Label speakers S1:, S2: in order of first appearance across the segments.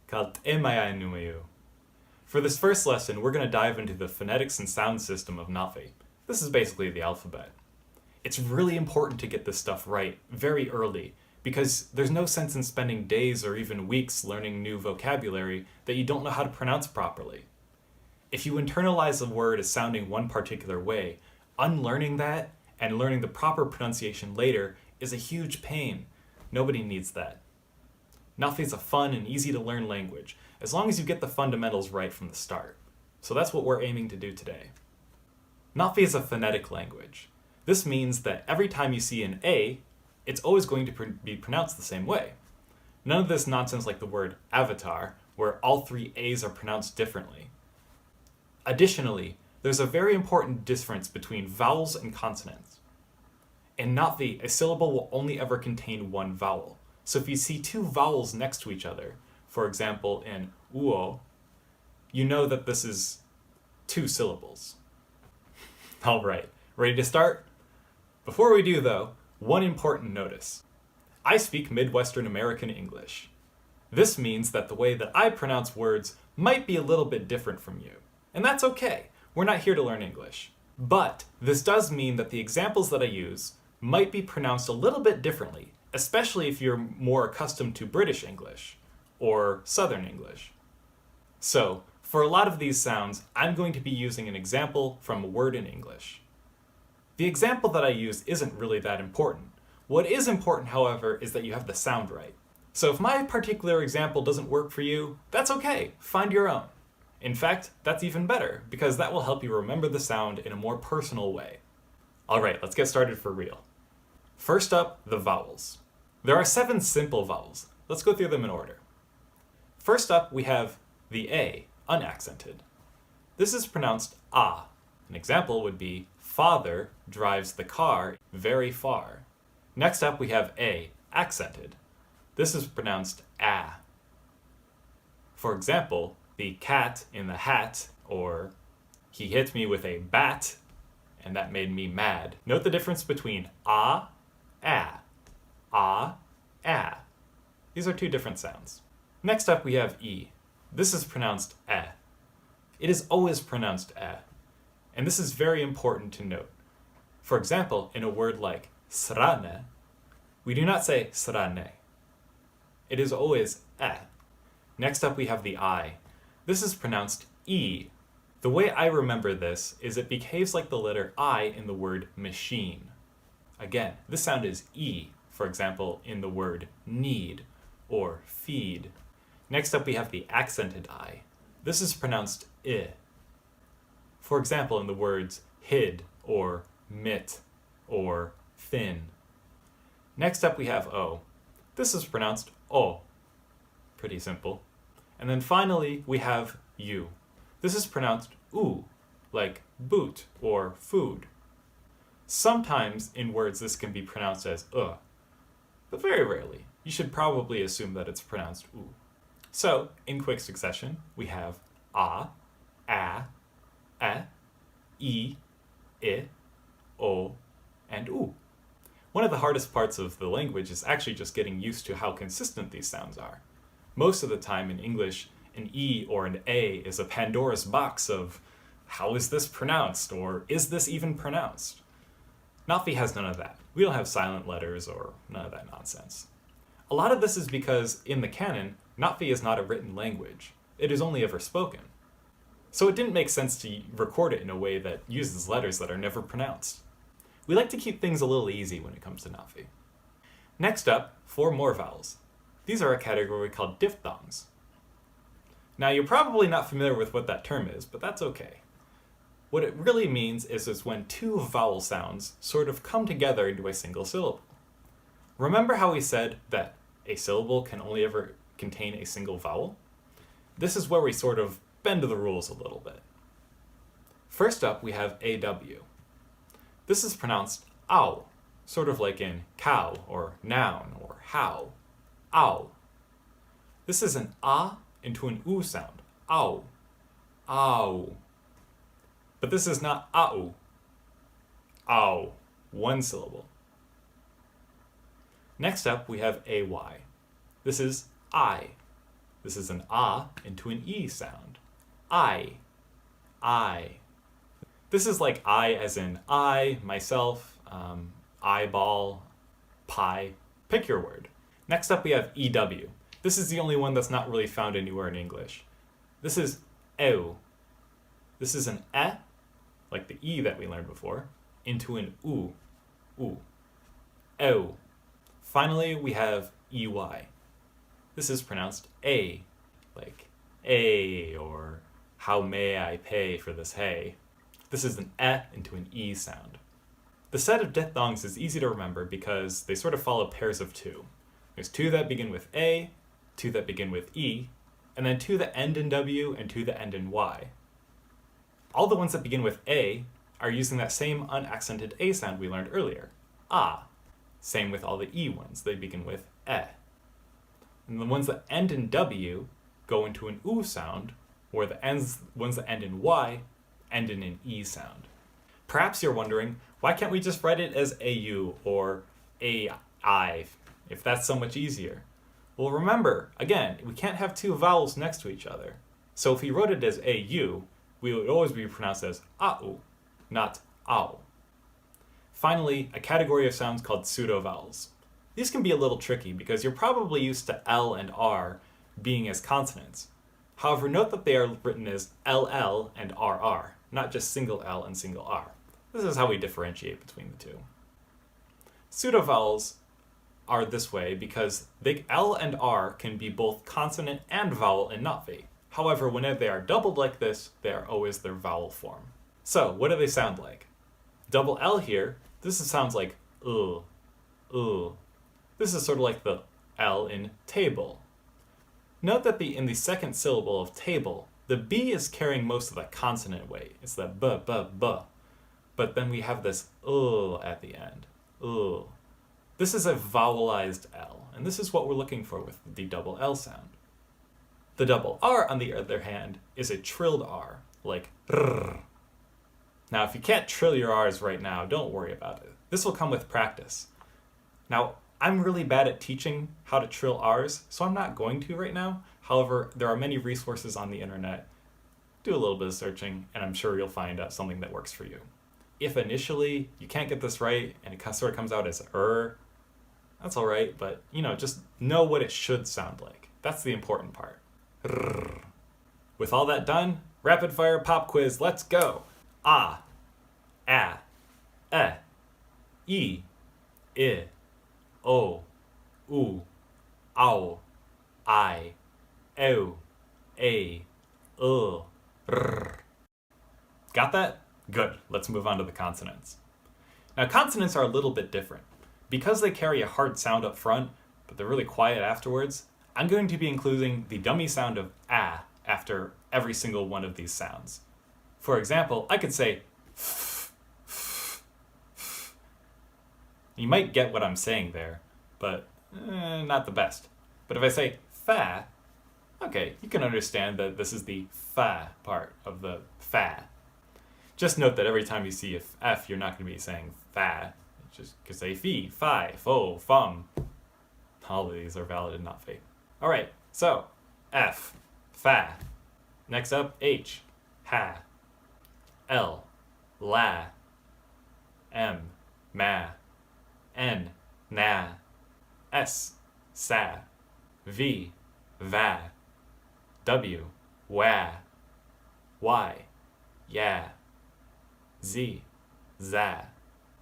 S1: called Emayanumayu. For this first lesson, we're going to dive into the phonetics and sound system of Nafi. This is basically the alphabet. It's really important to get this stuff right very early, because there's no sense in spending days or even weeks learning new vocabulary that you don't know how to pronounce properly. If you internalize a word as sounding one particular way, unlearning that and learning the proper pronunciation later is a huge pain. Nobody needs that. Nafi is a fun and easy to learn language, as long as you get the fundamentals right from the start. So that's what we're aiming to do today. Nafi is a phonetic language. This means that every time you see an A, it's always going to be pronounced the same way. None of this nonsense like the word avatar, where all three A's are pronounced differently. Additionally, there's a very important difference between vowels and consonants. In Nafi, a syllable will only ever contain one vowel. So if you see two vowels next to each other, for example in uo, you know that this is two syllables. Alright, ready to start? Before we do though, one important notice. I speak Midwestern American English. This means that the way that I pronounce words might be a little bit different from you. And that's okay, we're not here to learn English. But this does mean that the examples that I use might be pronounced a little bit differently, especially if you're more accustomed to British English or Southern English. So, for a lot of these sounds, I'm going to be using an example from a word in English. The example that I use isn't really that important. What is important, however, is that you have the sound right. So if my particular example doesn't work for you, that's okay, find your own. In fact, that's even better, because that will help you remember the sound in a more personal way. Alright, let's get started for real. First up, the vowels. There are 7 simple vowels. Let's go through them in order. First up, we have the A, unaccented. This is pronounced ah. An example would be, father drives the car very far. Next up, we have A, accented. This is pronounced ah. For example, the cat in the hat, or he hit me with a bat, and that made me mad. Note the difference between ah, ah, ah, ah. These are 2 different sounds. Next up we have E. This is pronounced eh. It is always pronounced eh. And this is very important to note. For example, in a word like srane, we do not say srane. It is always eh. Next up we have the I. This is pronounced E. The way I remember this is it behaves like the letter I in the word machine. Again, this sound is E, for example, in the word need or feed. Next up we have the accented I. This is pronounced I. For example, in the words hid or mit or thin. Next up we have O. This is pronounced O. Pretty simple. And then finally we have U. This is pronounced U, like boot or food. Sometimes in words this can be pronounced as but very rarely. You should probably assume that it's pronounced U. So, in quick succession, we have a, e, I, o, and u. One of the hardest parts of the language is actually just getting used to how consistent these sounds are. Most of the time in English, an E or an A is a Pandora's box of how is this pronounced, or is this even pronounced? Nafi has none of that. We don't have silent letters or none of that nonsense. A lot of this is because in the canon, Nafi is not a written language. It is only ever spoken. So it didn't make sense to record it in a way that uses letters that are never pronounced. We like to keep things a little easy when it comes to Nafi. Next up, 4 more vowels. These are a category called diphthongs. Now you're probably not familiar with what that term is, but that's okay. What it really means is when 2 vowel sounds sort of come together into a single syllable. Remember how we said that a syllable can only ever contain a single vowel? This is where we sort of bend the rules a little bit. First up, we have AW. This is pronounced ow, sort of like in cow or noun or how. Ow. This is an ah into an oo sound. Ow. Ow. But this is not au. Ow. 1 syllable. Next up, we have AY. This is I. This is an ah into an e sound. I. This is like I as in I, myself, eyeball, pie. Pick your word. Next up we have EW. This is the only one that's not really found anywhere in English. This is ew. This is an e, like the e that we learned before, into an u. Ew. Finally, we have EY. This is pronounced a, like a, or how may I pay for this hay. This is an e into an e sound. The set of diphthongs is easy to remember because they sort of follow pairs of two. There's two that begin with a, two that begin with e, and then two that end in w and two that end in y. All the ones that begin with a are using that same unaccented a sound we learned earlier, ah. Same with all the e ones, they begin with e. And the ones that end in w go into an u sound, where the ones that end in y end in an e sound. Perhaps you're wondering, why can't we just write it as au or ai, if that's so much easier? Well, remember, again, we can't have two vowels next to each other. So if we wrote it as au, we would always be pronounced as au, not ao. Finally, a category of sounds called pseudo-vowels. These can be a little tricky because you're probably used to L and R being as consonants. However, note that they are written as LL and RR, not just single L and single R. This is how we differentiate between the two. Pseudo-vowels are this way because L and R can be both consonant and vowel in Notve. However, whenever they are doubled like this, they are always their vowel form. So, what do they sound like? Double L here, this sounds like This is sort of like the L in table. Note that in the second syllable of table, the B is carrying most of the consonant weight. It's the b. But then we have this at the end. This is a vowelized L, and this is what we're looking for with the double L sound. The double R, on the other hand, is a trilled R, like rrr. Now, if you can't trill your R's right now, don't worry about it. This will come with practice. Now, I'm really bad at teaching how to trill R's, so I'm not going to right now. However, there are many resources on the internet. Do a little bit of searching, and I'm sure you'll find out something that works for you. If initially you can't get this right, and it sort of comes out as that's all right, but just know what it should sound like. That's the important part. Rrr. With all that done, rapid fire pop quiz, let's go. Ah, e, I, o, u, ow, I, ew, a, rrr. Got that? Good. Let's move on to the consonants. Now, consonants are a little bit different. Because they carry a hard sound up front, but they're really quiet afterwards, I'm going to be including the dummy sound of ah after every single one of these sounds. For example, I could say f. You might get what I'm saying there, but not the best. But if I say fa, okay, you can understand that this is the fa part of the fa. Just note that every time you see a F, you're not going to be saying fa. Just you could say fi, fi, fo, fum. All of these are valid and not fake. All right, so F, fa. Next up, H, ha. L, la. M, ma. N, na. S, sa. V, va. W, wa. Y, ya. Z, za.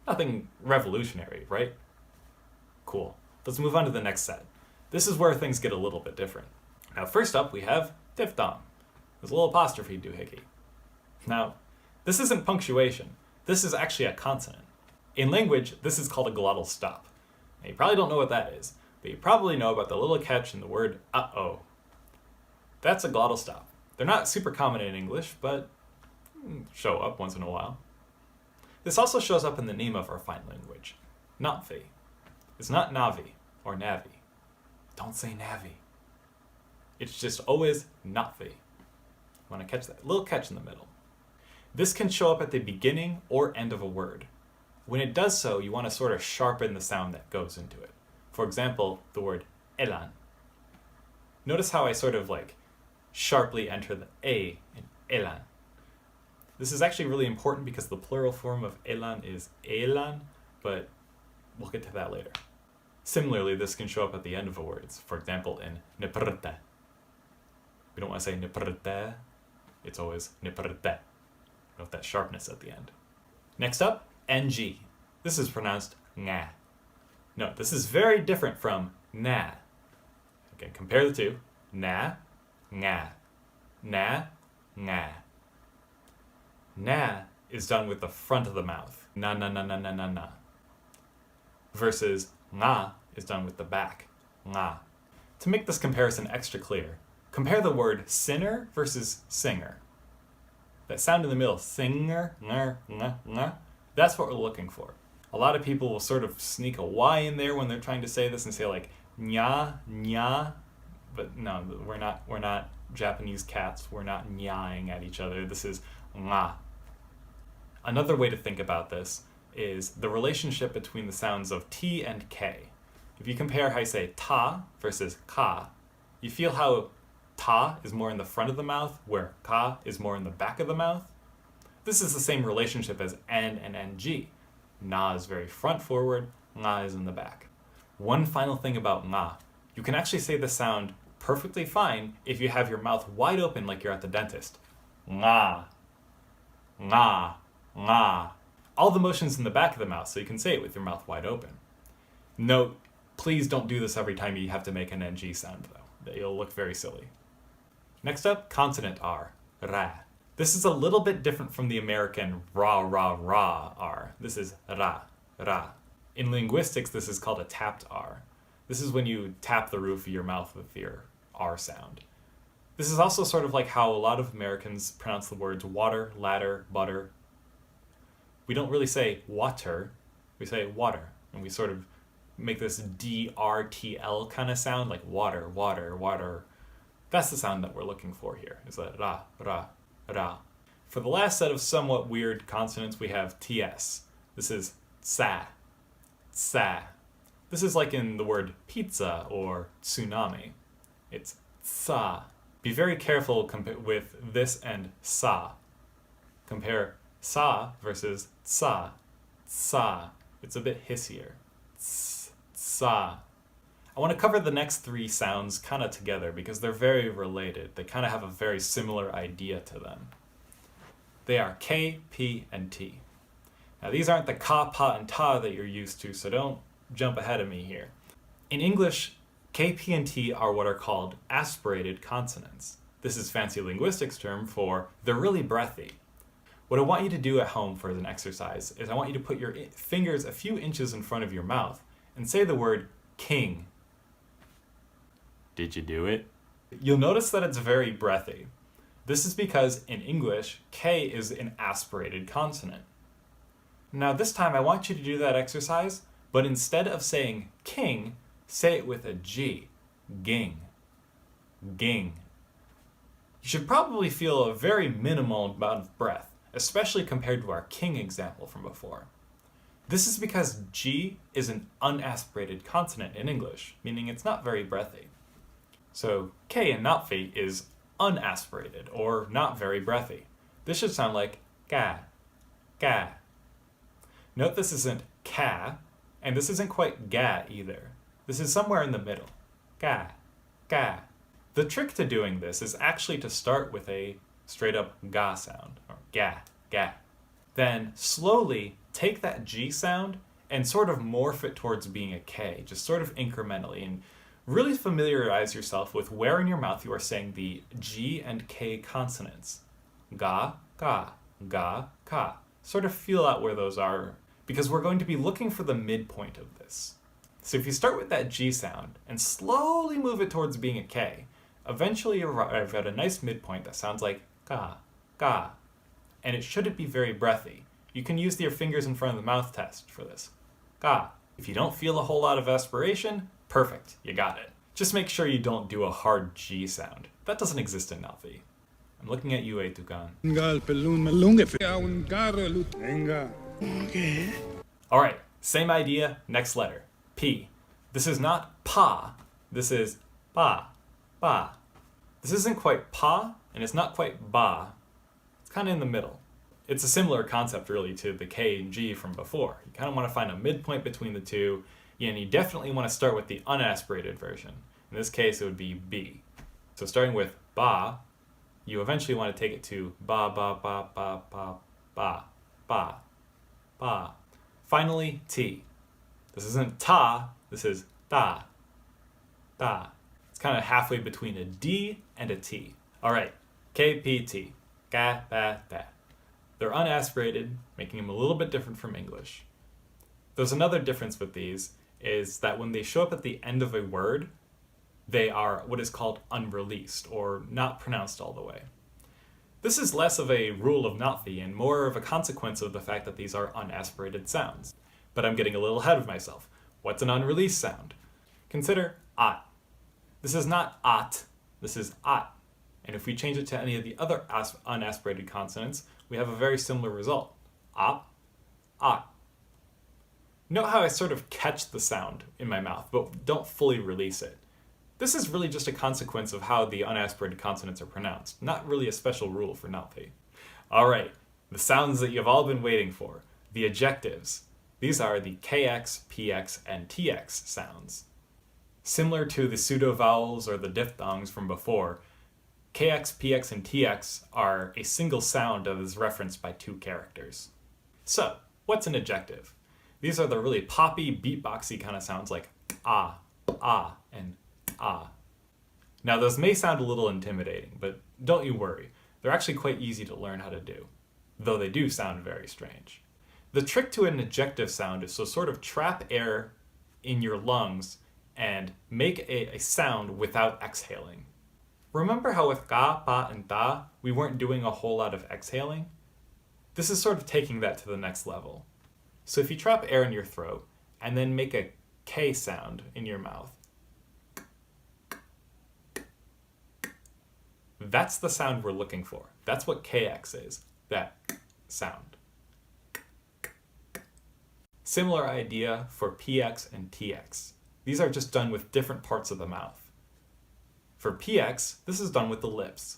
S1: Nothing revolutionary, right? Cool. Let's move on to the next set. This is where things get a little bit different. Now, first up, we have diphthong. There's a little apostrophe doohickey. Now, this isn't punctuation. This is actually a consonant. In language, this is called a glottal stop. Now, you probably don't know what that is, but you probably know about the little catch in the word uh-oh. That's a glottal stop. They're not super common in English, but show up once in a while. This also shows up in the name of our fine language, Notve. It's not Navi or Navi. Don't say Navi. It's just always Notve. Want to catch that little catch in the middle. This can show up at the beginning or end of a word. When it does so, you want to sort of sharpen the sound that goes into it. For example, the word elan. Notice how I sort of like sharply enter the A in elan. This is actually really important because the plural form of elan is elan, but we'll get to that later. Similarly, this can show up at the end of a word. For example, in neprte. We don't want to say neprte, it's always neprte. Note that sharpness at the end. Next up, ng. This is pronounced nga. Note, this is very different from na. Again, compare the two. Na, nga. Na, nga. Na is done with the front of the mouth. Na, na, na, na, na, na, na. Versus nga is done with the back. Nga. To make this comparison extra clear, compare the word sinner versus singer. That sound in the middle, singer, nga, nga, nga, that's what we're looking for. A lot of people will sort of sneak a Y in there when they're trying to say this and say like nya, nya, but no, we're not Japanese cats. We're not nyaing at each other. This is nga. Another way to think about this is the relationship between the sounds of T and K. If you compare how you say ta versus ka, you feel how ta is more in the front of the mouth, where ka is more in the back of the mouth. This is the same relationship as N and NG. Na is very front forward, nga is in the back. One final thing about nga, you can actually say the sound perfectly fine if you have your mouth wide open like you're at the dentist. Nga, nga, nga. All the motions in the back of the mouth, so you can say it with your mouth wide open. Note, please don't do this every time you have to make an NG sound though. It'll look very silly. Next up, consonant R, ra. This is a little bit different from the American ra, ra, ra R. This is ra, ra. In linguistics, this is called a tapped R. This is when you tap the roof of your mouth with your R sound. This is also sort of like how a lot of Americans pronounce the words water, ladder, butter. We don't really say water, we say water. And we sort of make this DRTL kind of sound, like water, water, water. That's the sound that we're looking for here, is that ra, ra, ra. For the last set of somewhat weird consonants, we have TS. This is sa, sa. This is like in the word pizza or tsunami. It's sa. Be very careful with this and sa. Compare sa versus tsa, tsa. It's a bit hissier. Tss, tsa. I want to cover the next three sounds kind of together because they're very related. They kind of have a very similar idea to them. They are K, P, and T. Now these aren't the ka, pa, and ta that you're used to, so don't jump ahead of me here. In English, K, P, and T are what are called aspirated consonants. This is fancy linguistics term for they're really breathy. What I want you to do at home for an exercise is I want you to put your fingers a few inches in front of your mouth and say the word king. Did you do it? You'll notice that it's very breathy. This is because in English, K is an aspirated consonant. Now this time I want you to do that exercise, but instead of saying king, say it with a G. Ging. Ging. You should probably feel a very minimal amount of breath, especially compared to our king example from before. This is because G is an unaspirated consonant in English, meaning it's not very breathy. So K in Notfi is unaspirated, or not very breathy. This should sound like ga, ga. Note this isn't ka, and this isn't quite ga either. This is somewhere in the middle. Ga, ga. The trick to doing this is actually to start with a straight up ga sound, or ga, ga. Then slowly take that G sound and sort of morph it towards being a K, just sort of incrementally, and really familiarize yourself with where in your mouth you are saying the G and K consonants. Ga, ga, ga, ka. Sort of feel out where those are, because we're going to be looking for the midpoint of this. So if you start with that G sound and slowly move it towards being a K, eventually you arrive at a nice midpoint that sounds like ga, ga. And it shouldn't be very breathy. You can use your fingers in front of the mouth test for this. Ga. If you don't feel a whole lot of aspiration, perfect, you got it. Just make sure you don't do a hard G sound. That doesn't exist in Notfi. I'm looking at you, Tukan. Alright, same idea, next letter. P. This is not pa, this is pa, ba. This isn't quite pa, and it's not quite ba. It's kind of in the middle. It's a similar concept really to the K and G from before. You kind of want to find a midpoint between the two, and you definitely want to start with the unaspirated version. In this case, it would be B. So starting with ba, you eventually want to take it to ba, ba, ba, ba, ba, ba, ba, ba. Finally, T. This isn't ta, this is da, da. It's kind of halfway between a D and a T. All right, K, P, T, ga, ba, da. They're unaspirated, making them a little bit different from English. There's another difference with these, is that when they show up at the end of a word, they are what is called unreleased, or not pronounced all the way. This is less of a rule of Notfi and more of a consequence of the fact that these are unaspirated sounds. But I'm getting a little ahead of myself. What's an unreleased sound? Consider at. This is not at, this is at. And if we change it to any of the other unaspirated consonants, we have a very similar result. Ap, at. Note how I sort of catch the sound in my mouth, but don't fully release it. This is really just a consequence of how the unaspirated consonants are pronounced, not really a special rule for Notfi. All right, the sounds that you've all been waiting for, the ejectives. These are the KX, PX, and TX sounds. Similar to the pseudo-vowels or the diphthongs from before, KX, PX, and TX are a single sound that is referenced by two characters. So, what's an ejective? These are the really poppy, beatboxy kind of sounds like ah, and ah. Now those may sound a little intimidating, but don't you worry. They're actually quite easy to learn how to do, though they do sound very strange. The trick to an ejective sound is to sort of trap air in your lungs and make a sound without exhaling. Remember how with ga, pa, and da, we weren't doing a whole lot of exhaling? This is sort of taking that to the next level. So if you trap air in your throat and then make a K sound in your mouth, that's the sound we're looking for. That's what KX is, that sound. Similar idea for PX and TX. These are just done with different parts of the mouth. For PX, this is done with the lips.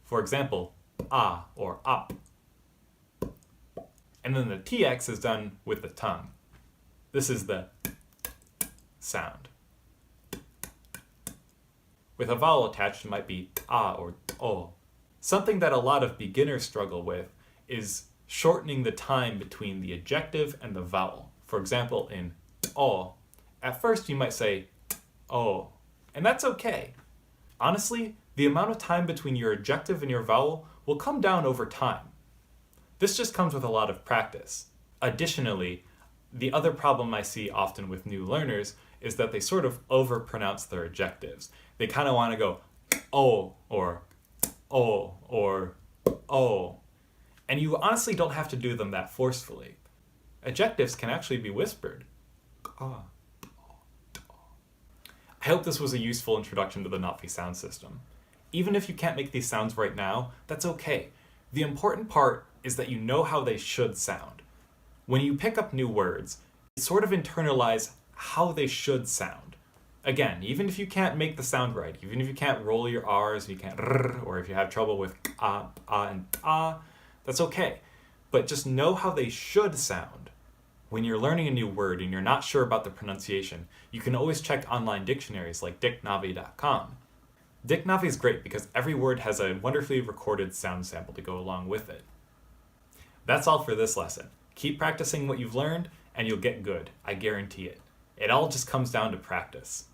S1: For example, ah or up. And then the TX is done with the tongue. This is the sound. With a vowel attached, it might be ah or o. Something that a lot of beginners struggle with is shortening the time between the ejective and the vowel. For example, in o, at first you might say o, and that's okay. Honestly, the amount of time between your ejective and your vowel will come down over time. This just comes with a lot of practice. Additionally, the other problem I see often with new learners is that they sort of overpronounce their ejectives. They kind of want to go oh or oh. And you honestly don't have to do them that forcefully. Ejectives can actually be whispered. I hope this was a useful introduction to the Notfi sound system. Even if you can't make these sounds right now, that's okay. The important part is that you know how they should sound. When you pick up new words, you sort of internalize how they should sound. Again, even if you can't make the sound right, even if you can't roll your R's, you can't rrr, or if you have trouble with and that's okay. But just know how they should sound. When you're learning a new word and you're not sure about the pronunciation, you can always check online dictionaries like dictionary.com. Dictionary is great because every word has a wonderfully recorded sound sample to go along with it. That's all for this lesson. Keep practicing what you've learned and you'll get good. I guarantee it. It all just comes down to practice.